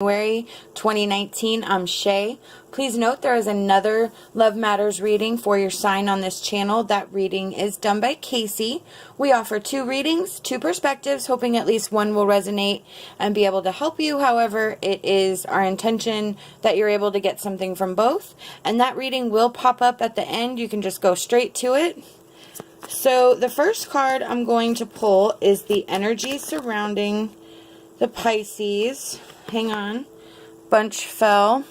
January 2019. I'm Shae. Please note there is another Love Matters reading for your sign on this channel. That reading is done by Kacee. We offer 2 readings, 2 perspectives, hoping at least one will resonate and be able to help you. However, it is our intention that you're able to get something from both. And that reading will pop up at the end. You can just go straight to it. So the first card I'm going to pull is the energy surrounding the Pisces. Hang on. Bunch fell.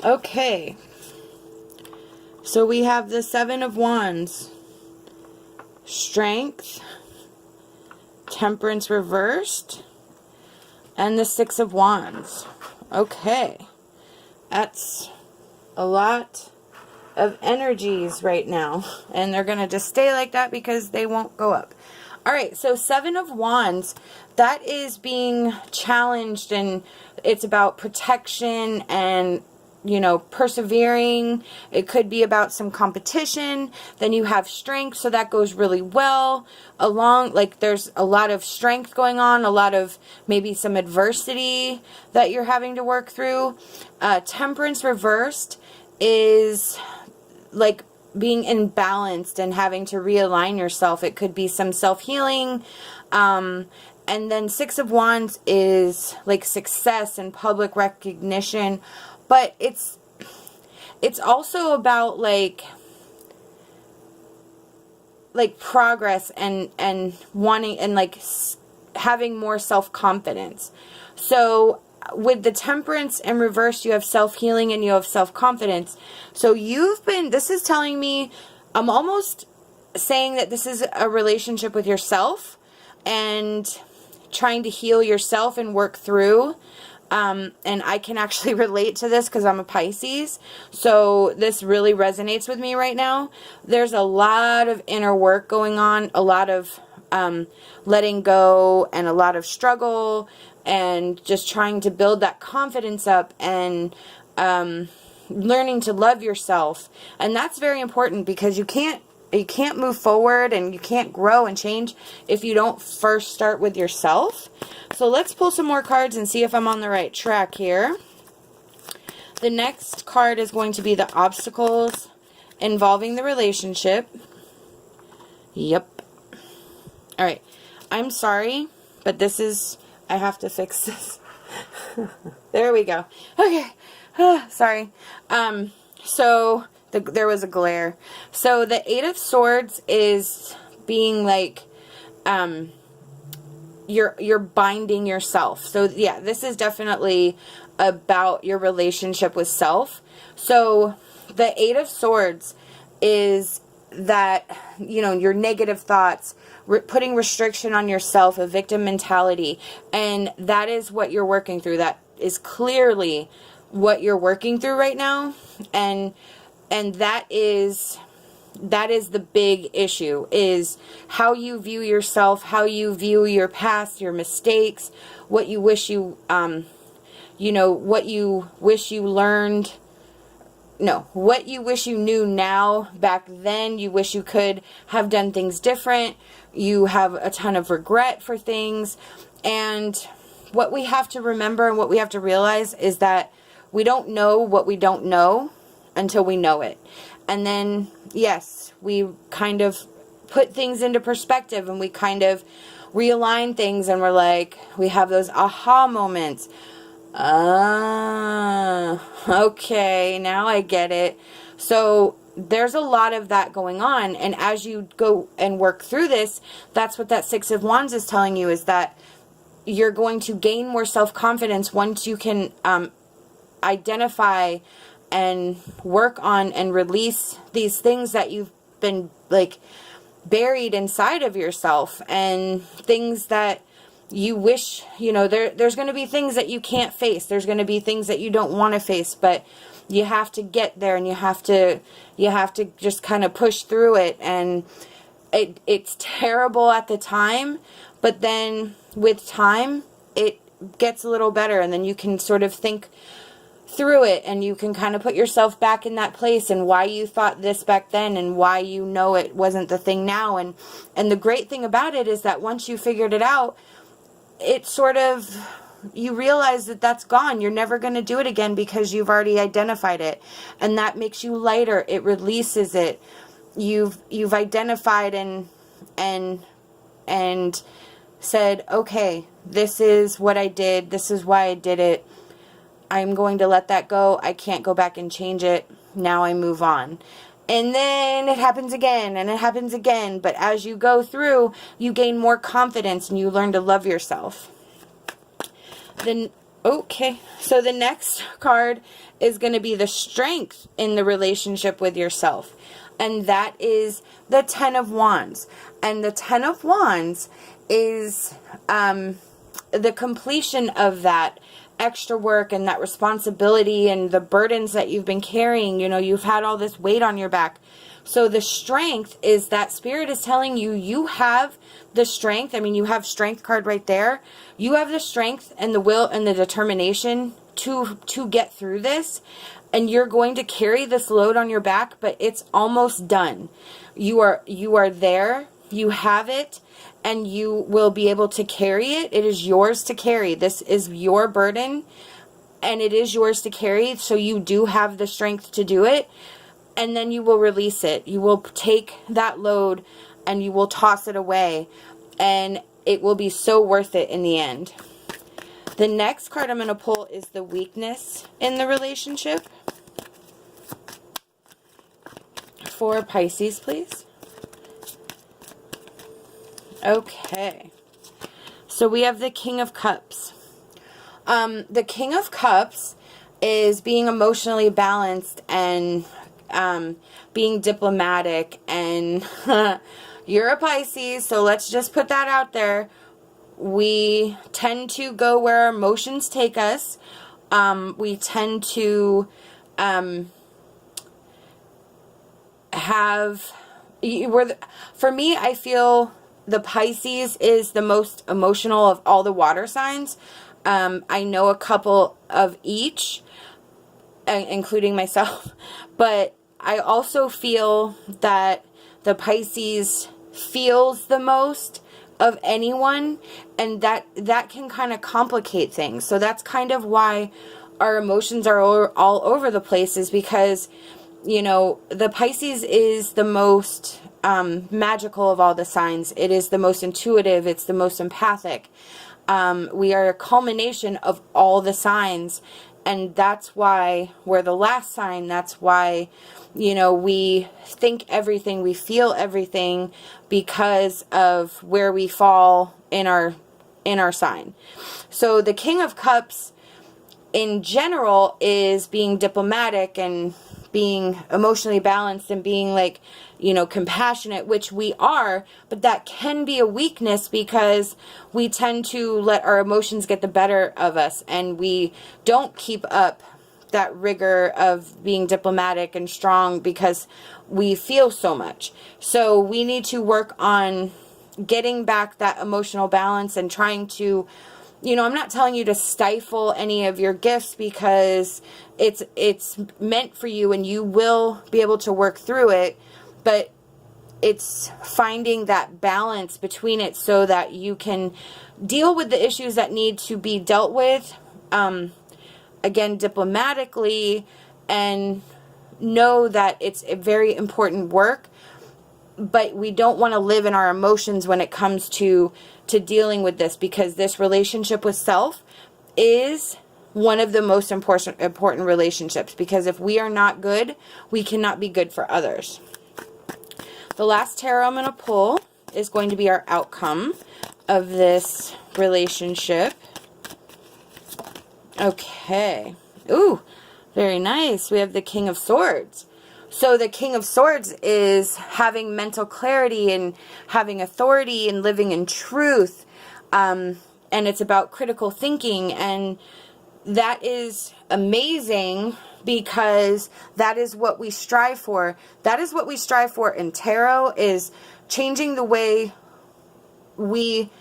Okay. So we have the 7 of Wands. Strength. Temperance reversed. And the 6 of Wands. Okay. That's a lot of energies right now. And they're going to just stay like that because they won't go up. Alright, so 7 of Wands, that is being challenged, and it's about protection and, you know, persevering. It could be about some competition. Then you have strength, so that goes really well along. Like, there's a lot of strength going on, a lot of maybe some adversity that you're having to work through. Temperance reversed is like being imbalanced and having to realign yourself. It could be some self-healing. And then 6 of Wands is like success and public recognition. But it's also about like progress and wanting and like having more self-confidence. So with the Temperance in reverse, you have self-healing and you have self-confidence. So this is telling me, I'm almost saying that this is a relationship with yourself and trying to heal yourself and work through. And I can actually relate to this because I'm a Pisces. So this really resonates with me right now. There's a lot of inner work going on, a lot of letting go and a lot of struggle and just trying to build that confidence up and learning to love yourself. And that's very important because you can't move forward and you can't grow and change if you don't first start with yourself. So let's pull some more cards and see if I'm on the right track here. The next card is going to be the obstacles involving the relationship. Yep. Alright. I'm sorry, but I have to fix this. There we go. Okay. Sorry. So there was a glare. So the 8 of Swords is being like, you're binding yourself. So yeah, this is definitely about your relationship with self. So the 8 of Swords is that, you know, your negative thoughts, putting restriction on yourself, a victim mentality, and that is what you're working through. That is clearly what you're working through right now, and that is the big issue, is how you view yourself, how you view your past, your mistakes, what you wish what you wish you learned. No, what you wish you knew now. Back then, you wish you could have done things different. You have a ton of regret for things. And what we have to remember and what we have to realize is that we don't know what we don't know until we know it. And then, yes, we kind of put things into perspective and we kind of realign things, and we're like, we have those aha moments. Okay, now I get it. So there's a lot of that going on, and as you go and work through this, that's what that 6 of Wands is telling you, is that you're going to gain more self-confidence once you can identify and work on and release these things that you've been like buried inside of yourself, and things that you wish, you know, there's going to be things that you can't face. There's going to be things that you don't want to face, but you have to get there, and you have to just kind of push through it. And it's terrible at the time, but then with time, it gets a little better, and then you can sort of think through it, and you can kind of put yourself back in that place, and why you thought this back then, and why you know it wasn't the thing now. And the great thing about it is that once you figured it out, it sort of you realize that that's gone. You're never going to do it again because you've already identified it. And that makes you lighter. It releases it. You've identified and said, okay, this is what I did. This is why I did it. I'm going to let that go. I can't go back and change it. Now I move on. And then it happens again and it happens again. But as you go through, you gain more confidence and you learn to love yourself. Then, okay. So the next card is going to be the strength in the relationship with yourself. And that is the Ten of Wands. And the Ten of Wands is the completion of that extra work and that responsibility and the burdens that you've been carrying. You know, you've had all this weight on your back. So the strength is that Spirit is telling you, you have the strength. I mean, you have Strength card right there. You have the strength and the will and the determination to get through this. And you're going to carry this load on your back, but it's almost done. You are there. You have it. And you will be able to carry it. It is yours to carry. This is your burden. And it is yours to carry. So you do have the strength to do it. And then you will release it. You will take that load and you will toss it away. And it will be so worth it in the end. The next card I'm going to pull is the weakness in the relationship. For Pisces, please. Okay. So we have the King of Cups. The King of Cups is being emotionally balanced and being diplomatic. And you're a Pisces, so let's just put that out there. We tend to go where our emotions take us. We tend to for me, I feel the Pisces is the most emotional of all the water signs. I know a couple of each, including myself, but I also feel that the Pisces feels the most of anyone, and that can kind of complicate things. So that's kind of why our emotions are all over the place, is because, you know, the Pisces is the most magical of all the signs. It is the most intuitive. It's the most empathic. We are a culmination of all the signs. And that's why we're the last sign. That's why, you know, we think everything, we feel everything, because of where we fall in our sign. So the King of Cups in general is being diplomatic and being emotionally balanced and being, like, you know, compassionate, which we are, but that can be a weakness because we tend to let our emotions get the better of us, and we don't keep up that rigor of being diplomatic and strong because we feel so much. So we need to work on getting back that emotional balance and trying to, you know, I'm not telling you to stifle any of your gifts, because it's meant for you and you will be able to work through it, but it's finding that balance between it so that you can deal with the issues that need to be dealt with, again, diplomatically, and know that it's a very important work, but we don't want to live in our emotions when it comes to dealing with this, because this relationship with self is one of the most important relationships, because if we are not good, we cannot be good for others. The last tarot I'm going to pull is going to be our outcome of this relationship. Okay. Ooh, very nice. We have the King of Swords. So the King of Swords is having mental clarity and having authority and living in truth. And it's about critical thinking. And that is amazing, because that is what we strive for. That is what we strive for in tarot, is changing the way we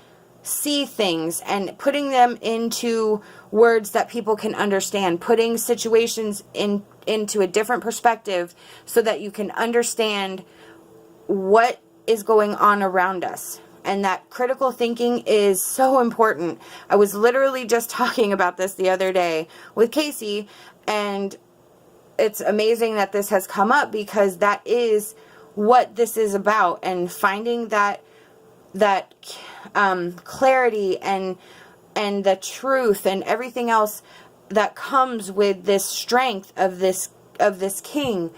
see things and putting them into words that people can understand, putting situations into a different perspective so that you can understand what is going on around us. And that critical thinking is so important. I was literally just talking about this the other day with Kacee, and it's amazing that this has come up, because that is what this is about, and finding that clarity and the truth and everything else that comes with this strength of this king.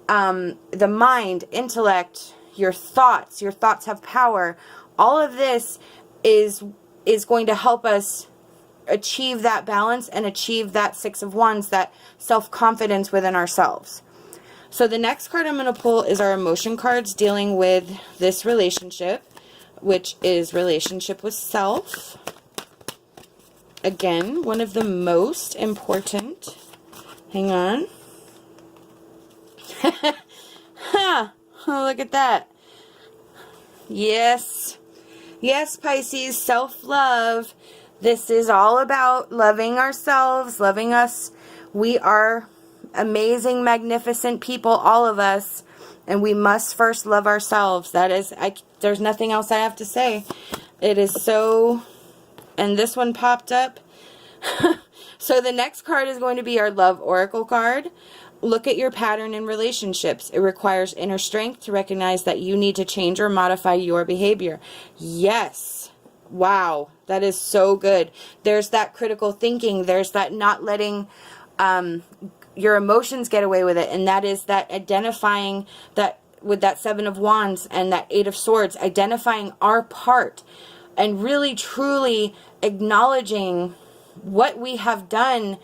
The mind, intellect, your thoughts have power. All of this is going to help us achieve that balance and achieve that Six of Wands, that self-confidence within ourselves. So the next card I'm going to pull is our emotion cards dealing with this relationship, which is relationship with self. Again, one of the most important. Hang on. Ha! Oh, look at that. Yes. Yes, Pisces, self-love. This is all about loving ourselves, loving us. We are amazing, magnificent people, all of us, and we must first love ourselves. That is, there's nothing else I have to say. It is so, and this one popped up. So the next card is going to be our Love Oracle card. Look at your pattern in relationships. It requires inner strength to recognize that you need to change or modify your behavior. Yes. Wow. That is so good. There's that critical thinking. There's that not letting your emotions get away with it. And that is that identifying that with that Seven of Wands and that Eight of Swords, identifying our part and really truly acknowledging what we have done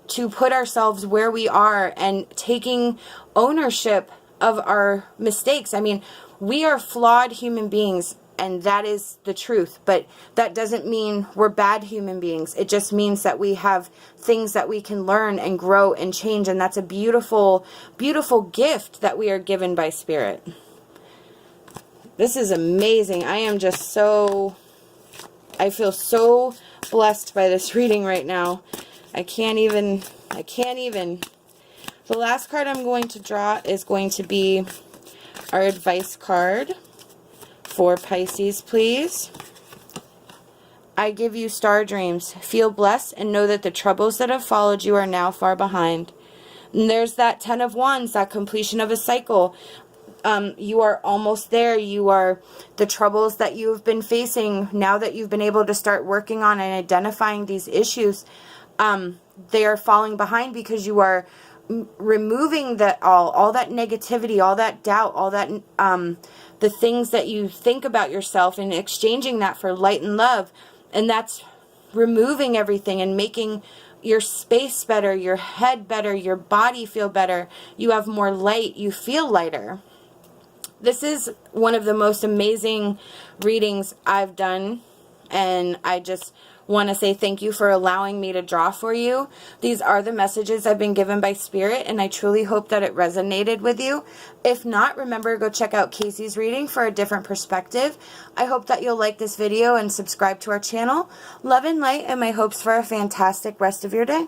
to put ourselves where we are and taking ownership of our mistakes. I mean, we are flawed human beings, and that is the truth, but that doesn't mean we're bad human beings. It just means that we have things that we can learn and grow and change, and that's a beautiful, beautiful gift that we are given by Spirit. This is amazing. I am just so, I feel so blessed by this reading right now. I can't even. The last card I'm going to draw is going to be our advice card for Pisces, please. I give you star dreams. Feel blessed and know that the troubles that have followed you are now far behind. And there's that Ten of Wands, that completion of a cycle. You are almost there. You are, the troubles that you've been facing, now that you've been able to start working on and identifying these issues, they are falling behind because you are removing that all that negativity, all that doubt, all that the things that you think about yourself, and exchanging that for light and love. And that's removing everything and making your space better, your head better, your body feel better. You have more light, you feel lighter. This is one of the most amazing readings I've done, and I just want to say thank you for allowing me to draw for you. These are the messages I've been given by Spirit, and I truly hope that it resonated with you. If not, remember, go check out Kacee's reading for a different perspective. I hope that you'll like this video and subscribe to our channel. Love and light, and my hopes for a fantastic rest of your day.